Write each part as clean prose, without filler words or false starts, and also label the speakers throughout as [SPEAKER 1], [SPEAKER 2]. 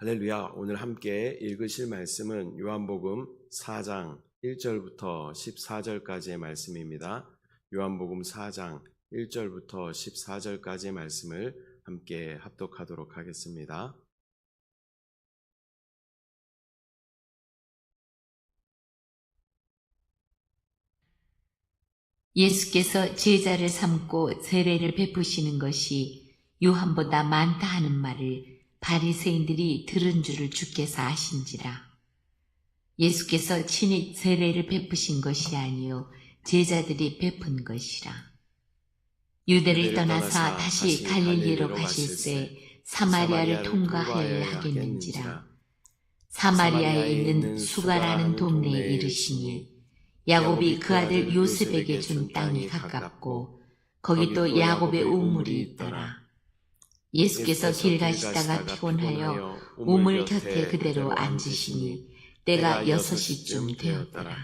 [SPEAKER 1] 할렐루야. 오늘 함께 읽으실 말씀은 요한복음 4장 1절부터 14절까지의 말씀입니다. 요한복음 4장 1절부터 14절까지의 말씀을 함께 합독하도록 하겠습니다.
[SPEAKER 2] 예수께서 제자를 삼고 세례를 베푸시는 것이 요한보다 많다 하는 말을 바리새인들이 들은 줄을 주께서 아신지라. 예수께서 친히 세례를 베푸신 것이 아니요 제자들이 베푼 것이라. 유대를 떠나사 다시 갈릴리로 가실새 사마리아를 통과하여야 하겠는지라. 사마리아에 있는 수가라는 동네에 이르시니 야곱이 그 아들 요셉에게 준 땅이 가깝고 거기 또 야곱의 우물이 있더라. 예수께서 길 가시다가 피곤하여 우물 곁에 그대로 앉으시니 때가 6시쯤 되었더라.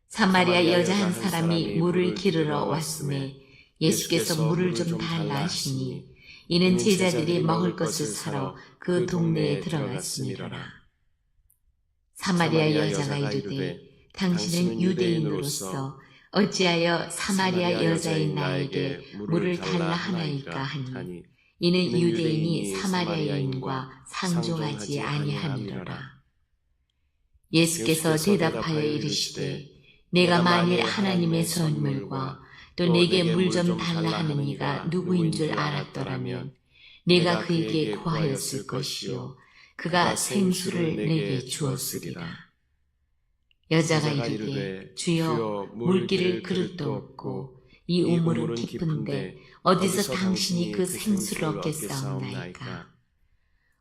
[SPEAKER 2] 사마리아 여자 한 사람이 물을 기르러 왔음에 예수께서 물을 좀 달라 하시니 이는 제자들이 먹을 것을 사러 그 동네에 들어갔음이로라. 사마리아 여자가 이르되 당신은 유대인으로서 어찌하여 사마리아 여자인 나에게 물을 달라 하나이까 하니 이는 유대인이 사마리아인과 상종하지 아니하니로라. 예수께서 대답하여 이르시되 내가 만일 하나님의 선물과 또 내게 물 좀 달라 하는 이가 누구인 줄 알았더라면 내가 그에게 구하였을 것이요 그가 생수를 내게 주었으리라. 여자가 이르되 주여 물기를 그릇도 없고 이 우물은 깊은데 어디서 당신이 그 생수를 얻겠사옵나이까.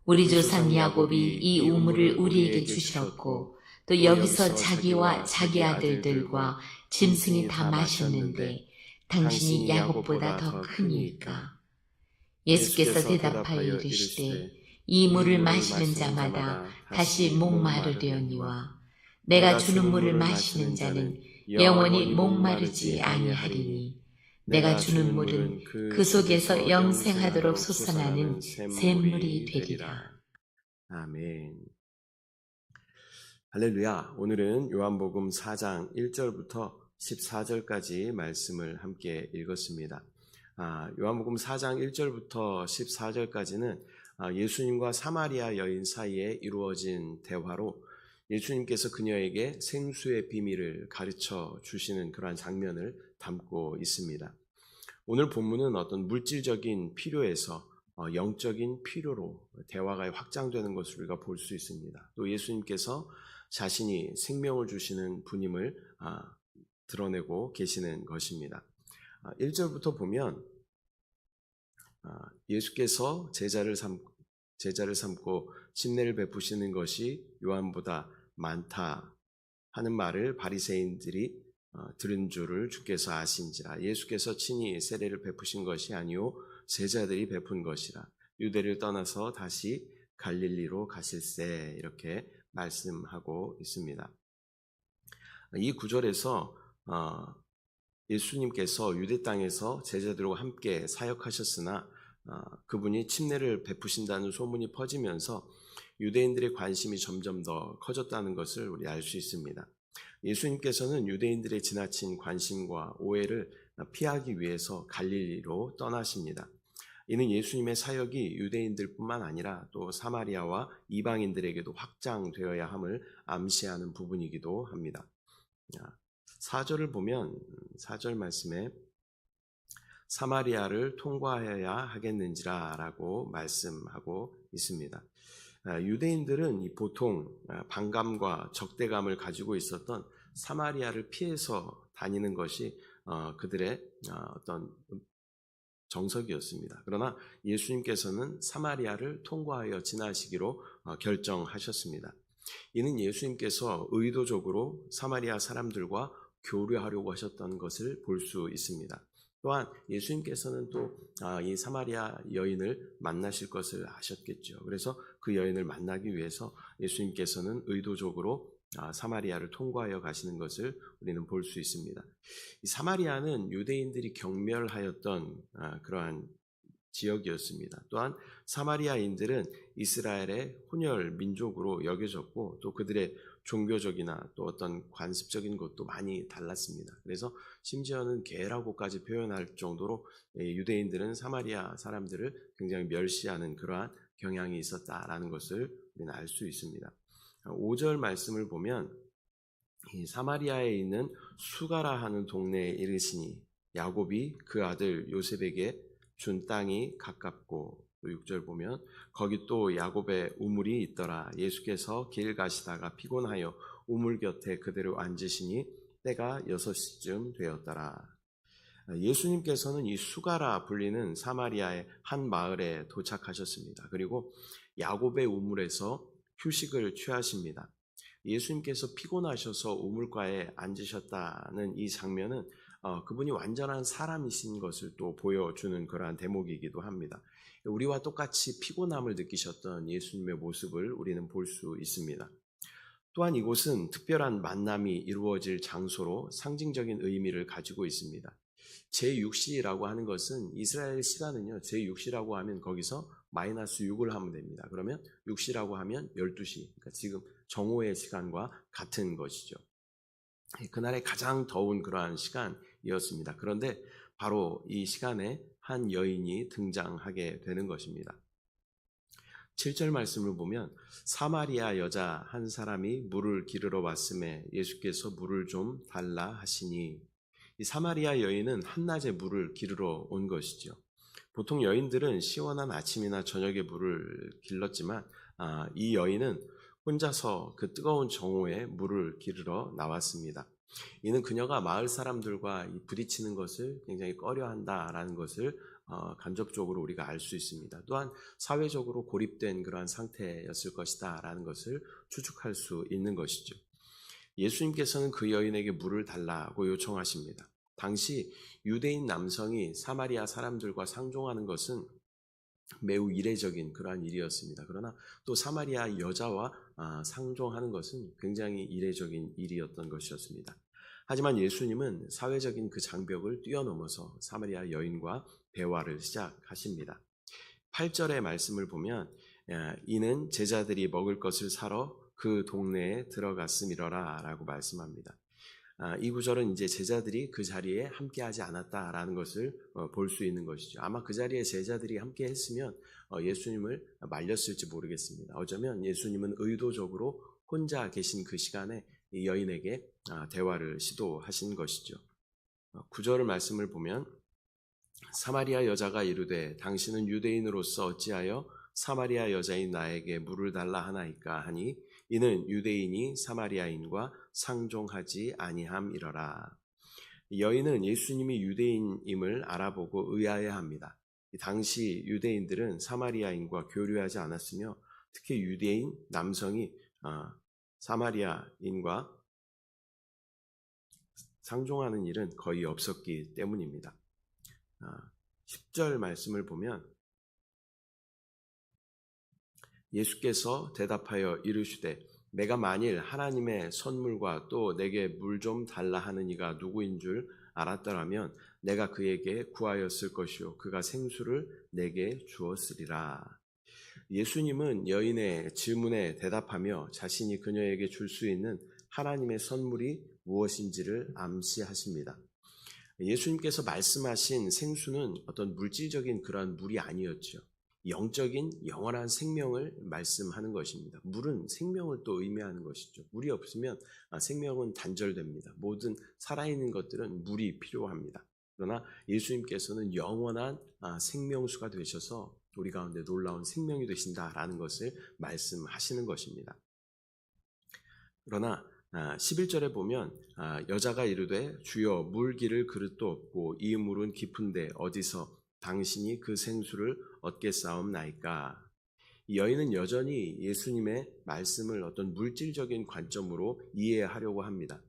[SPEAKER 2] 우리 조상 야곱이 이 우물을 우리에게 주셨고 또 여기서 자기와 자기 아들들과 짐승이 다 마셨는데 당신이 야곱보다 더 크니까. 예수께서 대답하여 이르시되 이 물을 마시는 자마다 다시 목마르려니와 내가 주는 물을 마시는 자는 영원히 목마르지 아니하리니 내가 주는 물은 그 속에서 영생하도록 솟아나는 샘물이 되리라.
[SPEAKER 1] 아멘. 할렐루야. 오늘은 요한복음 4장 1절부터 14절까지 말씀을 함께 읽었습니다. 요한복음 4장 1절부터 14절까지는 예수님과 사마리아 여인 사이에 이루어진 대화로 예수님께서 그녀에게 생수의 비밀을 가르쳐 주시는 그러한 장면을 담고 있습니다. 오늘 본문은 어떤 물질적인 필요에서 영적인 필요로 대화가 확장되는 것을 우리가 볼 수 있습니다. 또 예수님께서 자신이 생명을 주시는 분임을 드러내고 계시는 것입니다. 1절부터 보면 예수께서 제자를 삼고 침례를 베푸시는 것이 요한보다 많다 하는 말을 바리새인들이 들은 줄을 주께서 아신지라. 예수께서 친히 세례를 베푸신 것이 아니요 제자들이 베푼 것이라. 유대를 떠나서 다시 갈릴리로 가실새 이렇게 말씀하고 있습니다. 이 구절에서 예수님께서 유대 땅에서 제자들과 함께 사역하셨으나 그분이 침례를 베푸신다는 소문이 퍼지면서 유대인들의 관심이 점점 더 커졌다는 것을 우리 알 수 있습니다. 예수님께서는 유대인들의 지나친 관심과 오해를 피하기 위해서 갈릴리로 떠나십니다. 이는 예수님의 사역이 유대인들뿐만 아니라 또 사마리아와 이방인들에게도 확장되어야 함을 암시하는 부분이기도 합니다. 4절을 보면 4절 말씀에 사마리아를 통과해야 하겠는지라 라고 말씀하고 있습니다. 유대인들은 보통 반감과 적대감을 가지고 있었던 사마리아를 피해서 다니는 것이 그들의 어떤 정석이었습니다. 그러나 예수님께서는 사마리아를 통과하여 지나시기로 결정하셨습니다. 이는 예수님께서 의도적으로 사마리아 사람들과 교류하려고 하셨던 것을 볼 수 있습니다. 또한 예수님께서는 또 이 사마리아 여인을 만나실 것을 아셨겠죠. 그래서 그 여인을 만나기 위해서 예수님께서는 의도적으로 사마리아를 통과하여 가시는 것을 우리는 볼 수 있습니다. 이 사마리아는 유대인들이 경멸하였던 그러한 지역이었습니다. 또한 사마리아인들은 이스라엘의 혼혈 민족으로 여겨졌고 또 그들의 종교적이나 또 어떤 관습적인 것도 많이 달랐습니다. 그래서 심지어는 개라고까지 표현할 정도로 유대인들은 사마리아 사람들을 굉장히 멸시하는 그러한 경향이 있었다라는 것을 우리는 알 수 있습니다. 5절 말씀을 보면 이 사마리아에 있는 수가라 하는 동네에 이르시니 야곱이 그 아들 요셉에게 준 땅이 가깝고, 또 6절 보면 거기 또 야곱의 우물이 있더라. 예수께서 길 가시다가 피곤하여 우물 곁에 그대로 앉으시니 때가 6시쯤 되었더라. 예수님께서는 이 수가라 불리는 사마리아의 한 마을에 도착하셨습니다. 그리고 야곱의 우물에서 휴식을 취하십니다. 예수님께서 피곤하셔서 우물가에 앉으셨다는 이 장면은 그분이 완전한 사람이신 것을 또 보여주는 그러한 대목이기도 합니다. 우리와 똑같이 피곤함을 느끼셨던 예수님의 모습을 우리는 볼 수 있습니다. 또한 이곳은 특별한 만남이 이루어질 장소로 상징적인 의미를 가지고 있습니다. 제6시라고 하는 것은 이스라엘 시간은요, 제6시라고 하면 거기서 -6을 하면 됩니다. 그러면 6시라고 하면 12시, 그러니까 지금 정오의 시간과 같은 것이죠. 그날의 가장 더운 그러한 시간이었습니다. 그런데 바로 이 시간에 한 여인이 등장하게 되는 것입니다. 7절 말씀을 보면 사마리아 여자 한 사람이 물을 기르러 왔음에 예수께서 물을 좀 달라 하시니, 이 사마리아 여인은 한낮에 물을 기르러 온 것이죠. 보통 여인들은 시원한 아침이나 저녁에 물을 길렀지만 이 여인은 혼자서 그 뜨거운 정오에 물을 기르러 나왔습니다. 이는 그녀가 마을 사람들과 부딪히는 것을 굉장히 꺼려한다라는 것을 간접적으로 우리가 알 수 있습니다. 또한 사회적으로 고립된 그러한 상태였을 것이다라는 것을 추측할 수 있는 것이죠. 예수님께서는 그 여인에게 물을 달라고 요청하십니다. 당시 유대인 남성이 사마리아 사람들과 상종하는 것은 매우 이례적인 그러한 일이었습니다. 그러나 또 사마리아 여자와 상종하는 것은 굉장히 이례적인 일이었던 것이었습니다. 하지만 예수님은 사회적인 그 장벽을 뛰어넘어서 사마리아 여인과 대화를 시작하십니다. 8절의 말씀을 보면 이는 제자들이 먹을 것을 사러 그 동네에 들어갔음이러라 라고 말씀합니다. 이 구절은 이제 제자들이 그 자리에 함께하지 않았다라는 것을 볼 수 있는 것이죠. 아마 그 자리에 제자들이 함께 했으면 예수님을 말렸을지 모르겠습니다. 어쩌면 예수님은 의도적으로 혼자 계신 그 시간에 이 여인에게 대화를 시도하신 것이죠. 9절 말씀을 보면 사마리아 여자가 이르되 당신은 유대인으로서 어찌하여 사마리아 여자인 나에게 물을 달라 하나이까 하니 이는 유대인이 사마리아인과 상종하지 아니함이러라. 여인은 예수님이 유대인임을 알아보고 의아해합니다. 당시 유대인들은 사마리아인과 교류하지 않았으며 특히 유대인 남성이 사마리아인과 상종하는 일은 거의 없었기 때문입니다. 10절 말씀을 보면 예수께서 대답하여 이르시되 내가 만일 하나님의 선물과 또 내게 물 좀 달라 하는 이가 누구인 줄 알았더라면 내가 그에게 구하였을 것이요 그가 생수를 내게 주었으리라. 예수님은 여인의 질문에 대답하며 자신이 그녀에게 줄 수 있는 하나님의 선물이 무엇인지를 암시하십니다. 예수님께서 말씀하신 생수는 어떤 물질적인 그러한 물이 아니었죠. 영적인 영원한 생명을 말씀하는 것입니다. 물은 생명을 또 의미하는 것이죠. 물이 없으면 생명은 단절됩니다. 모든 살아있는 것들은 물이 필요합니다. 그러나 예수님께서는 영원한 생명수가 되셔서 우리 가운데 놀라운 생명이 되신다라는 것을 말씀하시는 것입니다. 그러나 11절에 보면 여자가 이르되 주여 물 기를 그릇도 없고 이 물은 깊은데 어디서 당신이 그 생수를 얻겠사옵나이까. 이 여인은 여전히 예수님의 말씀을 어떤 물질적인 관점으로 이해하려고 합니다.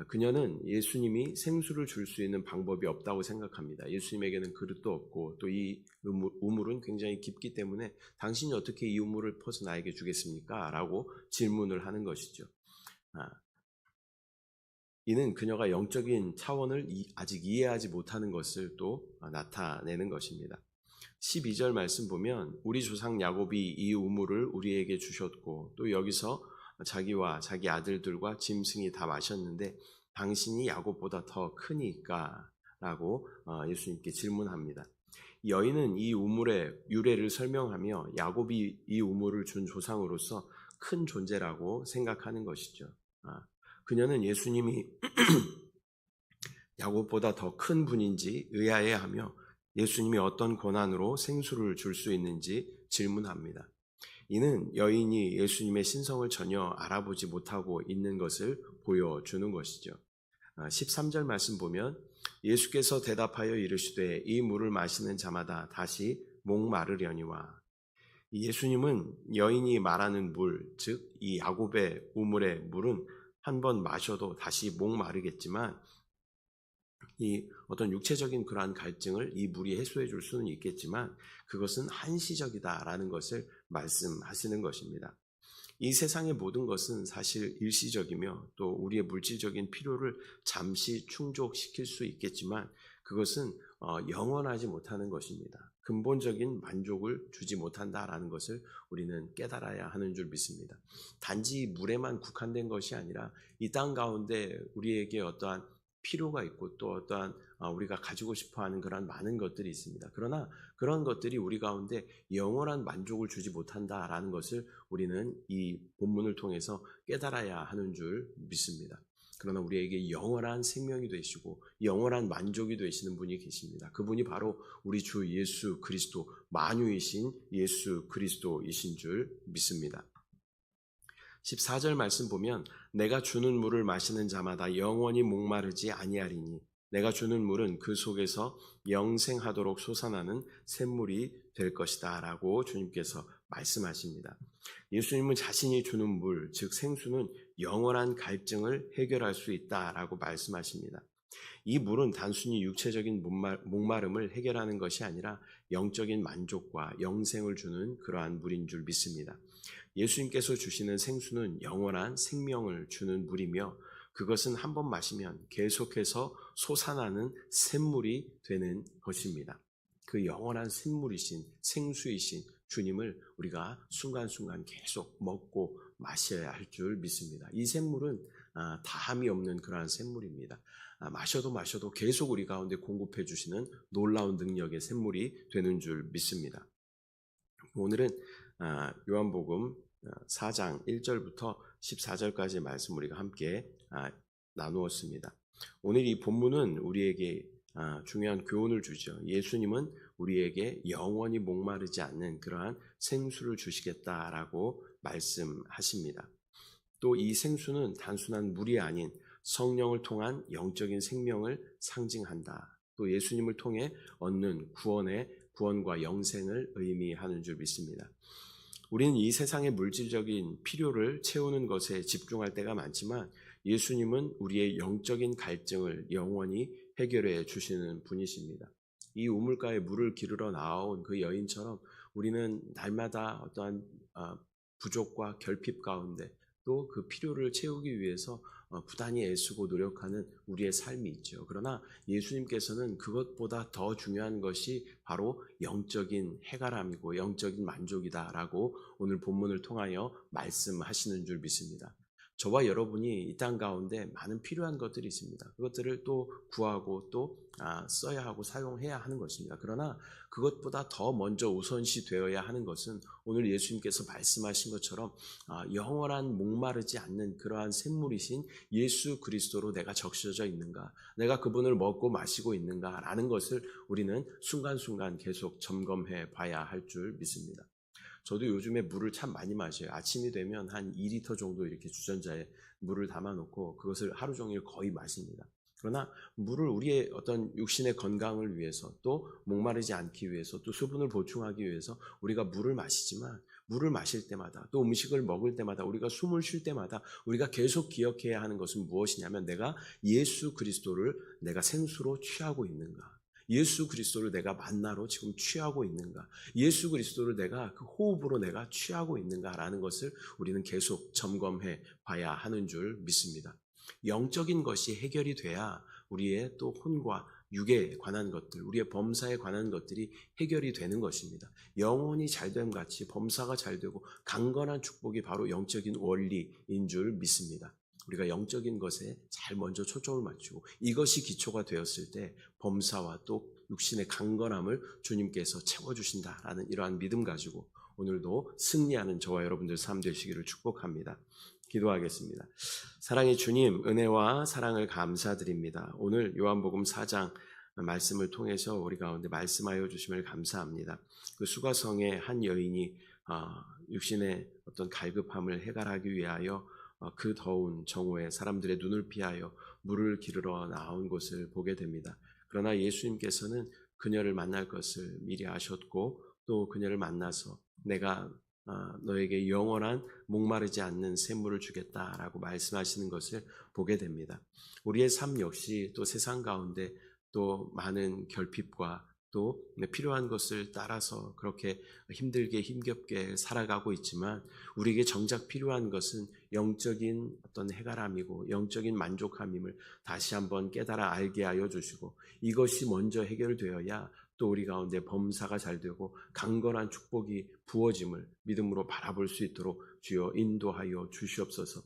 [SPEAKER 1] 그녀는 예수님이 생수를 줄 수 있는 방법이 없다고 생각합니다. 예수님에게는 그릇도 없고 또 이 우물은 굉장히 깊기 때문에 당신이 어떻게 이 우물을 퍼서 나에게 주겠습니까? 라고 질문을 하는 것이죠. 이는 그녀가 영적인 차원을 아직 이해하지 못하는 것을 또 나타내는 것입니다. 12절 말씀 보면 우리 조상 야곱이 이 우물을 우리에게 주셨고 또 여기서 자기와 자기 아들들과 짐승이 다 마셨는데 당신이 야곱보다 더 크니까 라고 예수님께 질문합니다. 여인은 이 우물의 유래를 설명하며 야곱이 이 우물을 준 조상으로서 큰 존재라고 생각하는 것이죠. 그녀는 예수님이 야곱보다 더 큰 분인지 의아해하며 예수님이 어떤 권한으로 생수를 줄 수 있는지 질문합니다. 이는 여인이 예수님의 신성을 전혀 알아보지 못하고 있는 것을 보여주는 것이죠. 13절 말씀 보면 예수께서 대답하여 이르시되 이 물을 마시는 자마다 다시 목마르려니와. 예수님은 여인이 말하는 물, 즉 이 야곱의 우물의 물은 한 번 마셔도 다시 목마르겠지만 이 어떤 육체적인 그러한 갈증을 이 물이 해소해 줄 수는 있겠지만 그것은 한시적이다라는 것을 말씀하시는 것입니다. 이 세상의 모든 것은 사실 일시적이며 또 우리의 물질적인 필요를 잠시 충족시킬 수 있겠지만 그것은 영원하지 못하는 것입니다. 근본적인 만족을 주지 못한다라는 것을 우리는 깨달아야 하는 줄 믿습니다. 단지 물에만 국한된 것이 아니라 이 땅 가운데 우리에게 어떠한 필요가 있고 또 어떠한 우리가 가지고 싶어하는 그런 많은 것들이 있습니다. 그러나 그런 것들이 우리 가운데 영원한 만족을 주지 못한다라는 것을 우리는 이 본문을 통해서 깨달아야 하는 줄 믿습니다. 그러나 우리에게 영원한 생명이 되시고 영원한 만족이 되시는 분이 계십니다. 그분이 바로 우리 주 예수 그리스도, 만유이신 예수 그리스도이신 줄 믿습니다. 14절 말씀 보면 내가 주는 물을 마시는 자마다 영원히 목마르지 아니하리니 내가 주는 물은 그 속에서 영생하도록 솟아나는 샘물이 될 것이다 라고 주님께서 말씀하십니다. 예수님은 자신이 주는 물, 즉 생수는 영원한 갈증을 해결할 수 있다라고 말씀하십니다. 이 물은 단순히 육체적인 목마름을 해결하는 것이 아니라 영적인 만족과 영생을 주는 그러한 물인 줄 믿습니다. 예수님께서 주시는 생수는 영원한 생명을 주는 물이며 그것은 한 번 마시면 계속해서 솟아나는 샘물이 되는 것입니다. 그 영원한 샘물이신 생수이신 주님을 우리가 순간순간 계속 먹고 마셔야 할 줄 믿습니다. 이 샘물은 다함이 없는 그러한 샘물입니다. 마셔도 계속 우리 가운데 공급해 주시는 놀라운 능력의 샘물이 되는 줄 믿습니다. 오늘은 요한복음 4장 1절부터 14절까지의 말씀 우리가 함께 나누었습니다. 오늘 이 본문은 우리에게 중요한 교훈을 주죠. 예수님은 우리에게 영원히 목마르지 않는 그러한 생수를 주시겠다라고 말씀하십니다. 또 이 생수는 단순한 물이 아닌 성령을 통한 영적인 생명을 상징한다. 또 예수님을 통해 얻는 구원과 영생을 의미하는 줄 믿습니다. 우리는 이 세상의 물질적인 필요를 채우는 것에 집중할 때가 많지만 예수님은 우리의 영적인 갈증을 영원히 해결해 주시는 분이십니다. 이 우물가에 물을 기르러 나온 그 여인처럼 우리는 날마다 어떠한 부족과 결핍 가운데 또 그 필요를 채우기 위해서 부단히 애쓰고 노력하는 우리의 삶이 있죠. 그러나 예수님께서는 그것보다 더 중요한 것이 바로 영적인 해결함이고 영적인 만족이다라고 오늘 본문을 통하여 말씀하시는 줄 믿습니다. 저와 여러분이 이 땅 가운데 많은 필요한 것들이 있습니다. 그것들을 또 구하고 또 써야 하고 사용해야 하는 것입니다. 그러나 그것보다 더 먼저 우선시 되어야 하는 것은 오늘 예수님께서 말씀하신 것처럼 영원한 목마르지 않는 그러한 샘물이신 예수 그리스도로 내가 적셔져 있는가, 내가 그분을 먹고 마시고 있는가라는 것을 우리는 순간순간 계속 점검해 봐야 할 줄 믿습니다. 저도 요즘에 물을 참 많이 마셔요. 아침이 되면 한 2리터 정도 이렇게 주전자에 물을 담아놓고 그것을 하루 종일 거의 마십니다. 그러나 물을 우리의 어떤 육신의 건강을 위해서 또 목마르지 않기 위해서 또 수분을 보충하기 위해서 우리가 물을 마시지만 물을 마실 때마다 또 음식을 먹을 때마다 우리가 숨을 쉴 때마다 우리가 계속 기억해야 하는 것은 무엇이냐면 내가 예수 그리스도를 내가 생수로 취하고 있는가? 예수 그리스도를 내가 만나로 지금 취하고 있는가? 예수 그리스도를 내가 그 호흡으로 내가 취하고 있는가라는 것을 우리는 계속 점검해 봐야 하는 줄 믿습니다. 영적인 것이 해결이 돼야 우리의 또 혼과 육에 관한 것들, 우리의 범사에 관한 것들이 해결이 되는 것입니다. 영혼이 잘됨 같이 범사가 잘 되고 강건한 축복이 바로 영적인 원리인 줄 믿습니다. 우리가 영적인 것에 잘 먼저 초점을 맞추고 이것이 기초가 되었을 때 범사와 또 육신의 강건함을 주님께서 채워주신다라는 이러한 믿음 가지고 오늘도 승리하는 저와 여러분들 삶 되시기를 축복합니다. 기도하겠습니다. 사랑의 주님, 은혜와 사랑을 감사드립니다. 오늘 요한복음 4장 말씀을 통해서 우리 가운데 말씀하여 주심을 감사합니다. 그 수가성의 한 여인이 육신의 어떤 갈급함을 해결하기 위하여 그 더운 정오에 사람들의 눈을 피하여 물을 기르러 나온 곳을 보게 됩니다. 그러나 예수님께서는 그녀를 만날 것을 미리 아셨고 또 그녀를 만나서 내가 너에게 영원한 목마르지 않는 샘물을 주겠다라고 말씀하시는 것을 보게 됩니다. 우리의 삶 역시 또 세상 가운데 또 많은 결핍과 또 필요한 것을 따라서 그렇게 힘들게 힘겹게 살아가고 있지만 우리에게 정작 필요한 것은 영적인 어떤 해결함이고 영적인 만족함임을 다시 한번 깨달아 알게 하여 주시고 이것이 먼저 해결되어야 또 우리 가운데 범사가 잘 되고 강건한 축복이 부어짐을 믿음으로 바라볼 수 있도록 주여 인도하여 주시옵소서.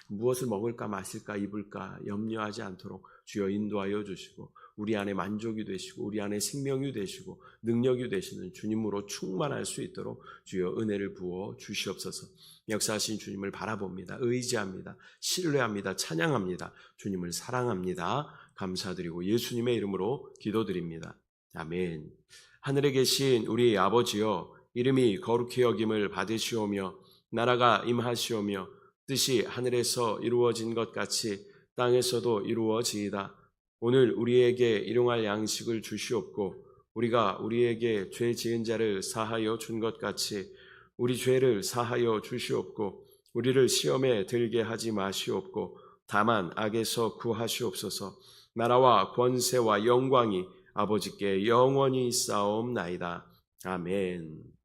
[SPEAKER 1] 무엇을 먹을까 마실까 입을까 염려하지 않도록 주여 인도하여 주시고 우리 안에 만족이 되시고 우리 안에 생명이 되시고 능력이 되시는 주님으로 충만할 수 있도록 주여 은혜를 부어 주시옵소서. 역사하신 주님을 바라봅니다. 의지합니다. 신뢰합니다. 찬양합니다. 주님을 사랑합니다. 감사드리고 예수님의 이름으로 기도드립니다. 아멘. 하늘에 계신 우리 아버지여, 이름이 거룩히 여김을 받으시오며 나라가 임하시오며 뜻이 하늘에서 이루어진 것 같이 땅에서도 이루어지이다. 오늘 우리에게 일용할 양식을 주시옵고 우리가 우리에게 죄 지은 자를 사하여 준 것 같이 우리 죄를 사하여 주시옵고 우리를 시험에 들게 하지 마시옵고 다만 악에서 구하시옵소서. 나라와 권세와 영광이 아버지께 영원히 있사옵나이다. 아멘.